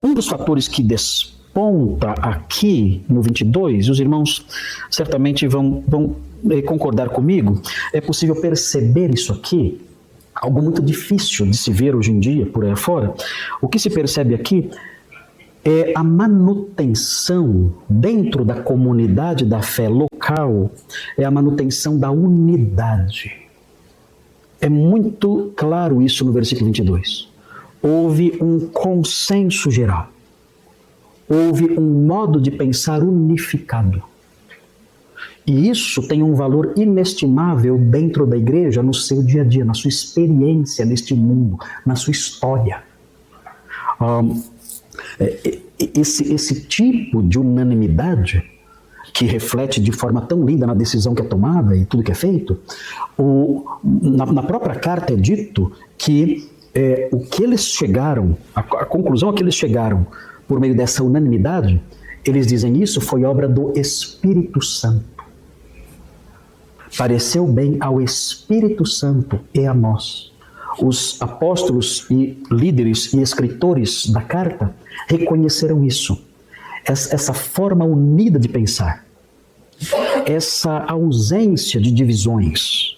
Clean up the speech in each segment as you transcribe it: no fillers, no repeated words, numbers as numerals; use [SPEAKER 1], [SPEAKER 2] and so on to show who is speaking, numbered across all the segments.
[SPEAKER 1] Um dos fatores que desponta aqui no 22, e os irmãos certamente vão concordar comigo, é possível perceber isso aqui, algo muito difícil de se ver hoje em dia, por aí fora. O que se percebe aqui é a manutenção dentro da comunidade da fé local, é a manutenção da unidade. É muito claro isso no versículo 22. Houve um consenso geral. Houve um modo de pensar unificado. E isso tem um valor inestimável dentro da igreja, no seu dia a dia, na sua experiência neste mundo, na sua história. Esse tipo de unanimidade, que reflete de forma tão linda na decisão que é tomada e tudo que é feito, na própria carta é dito que o que eles chegaram, a conclusão a que eles chegaram por meio dessa unanimidade, eles dizem isso foi obra do Espírito Santo. Pareceu bem ao Espírito Santo e a nós. Os apóstolos e líderes e escritores da carta reconheceram isso. Essa forma unida de pensar, essa ausência de divisões,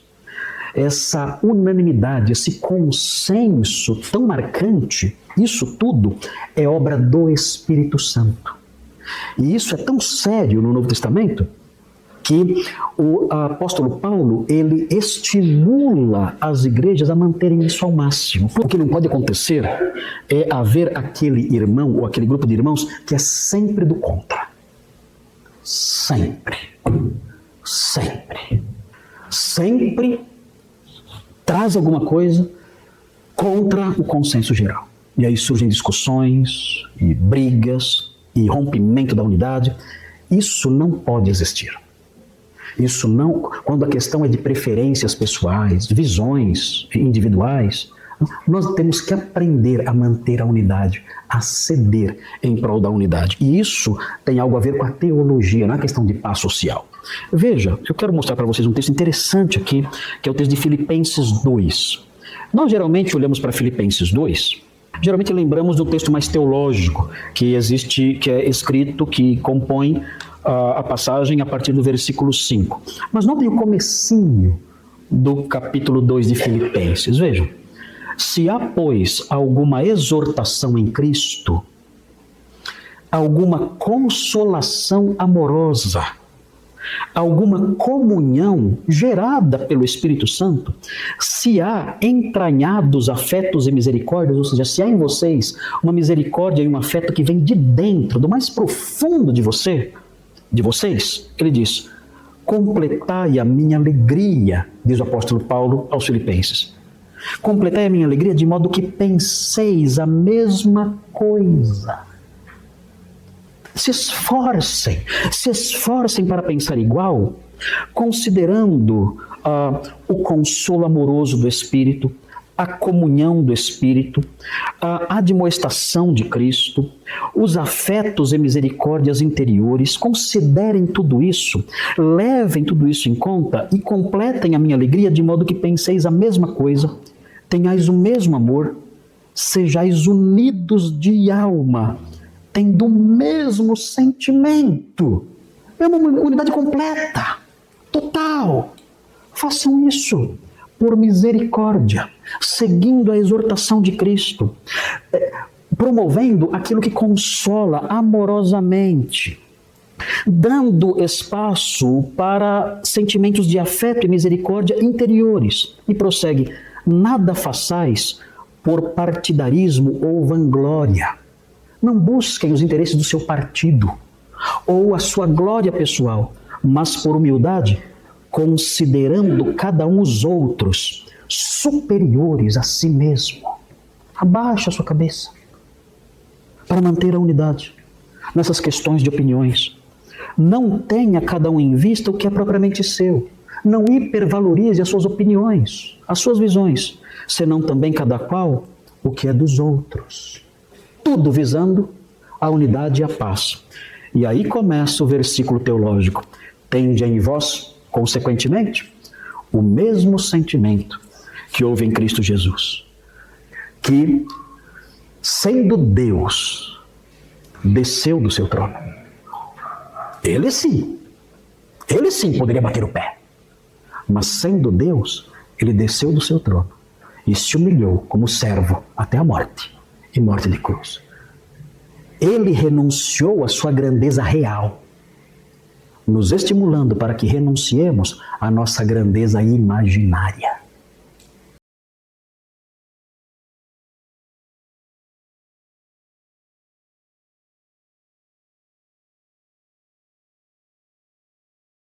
[SPEAKER 1] essa unanimidade, esse consenso tão marcante, isso tudo é obra do Espírito Santo. E isso é tão sério no Novo Testamento que o apóstolo Paulo, ele estimula as igrejas a manterem isso ao máximo. O que não pode acontecer é haver aquele irmão ou aquele grupo de irmãos que é sempre do contra. Sempre. Sempre. Sempre traz alguma coisa contra o consenso geral. E aí surgem discussões, e brigas, e rompimento da unidade. Isso não pode existir. Isso não, quando a questão é de preferências pessoais, visões individuais, nós temos que aprender a manter a unidade, a ceder em prol da unidade. E isso tem algo a ver com a teologia, não é questão de paz social. Veja, eu quero mostrar para vocês um texto interessante aqui, que é o texto de Filipenses 2. Nós geralmente olhamos para Filipenses 2, geralmente lembramos do texto mais teológico que existe, que é escrito, que compõe a passagem a partir do versículo 5. Mas notem o comecinho do capítulo 2 de Filipenses. Vejam. Se há, pois, alguma exortação em Cristo, alguma consolação amorosa, alguma comunhão gerada pelo Espírito Santo, se há entranhados afetos e misericórdias, ou seja, se há em vocês uma misericórdia e um afeto que vem de dentro, do mais profundo de vocês, ele diz, completai a minha alegria, diz o apóstolo Paulo aos Filipenses. Completai a minha alegria de modo que penseis a mesma coisa. Se esforcem para pensar igual, considerando o consolo amoroso do Espírito, a comunhão do Espírito, a admoestação de Cristo, os afetos e misericórdias interiores. Considerem tudo isso, levem tudo isso em conta e completem a minha alegria de modo que penseis a mesma coisa, tenhais o mesmo amor, sejais unidos de alma, tendo o mesmo sentimento. É uma unidade completa, total. Façam isso por misericórdia, seguindo a exortação de Cristo, promovendo aquilo que consola amorosamente, dando espaço para sentimentos de afeto e misericórdia interiores. E prossegue, nada façais por partidarismo ou vanglória. Não busquem os interesses do seu partido ou a sua glória pessoal, mas por humildade, considerando cada um os outros superiores a si mesmo. Abaixa a sua cabeça para manter a unidade nessas questões de opiniões. Não tenha cada um em vista o que é propriamente seu. Não hipervalorize as suas opiniões, as suas visões, senão também cada qual o que é dos outros. Tudo visando a unidade e a paz. E aí começa o versículo teológico. Tende em vós, consequentemente, o mesmo sentimento que houve em Cristo Jesus, que, sendo Deus, desceu do seu trono. Ele sim poderia bater o pé. Mas sendo Deus, ele desceu do seu trono e se humilhou como servo até a morte, e morte de cruz. Ele renunciou à sua grandeza real, nos estimulando para que renunciemos à nossa grandeza imaginária.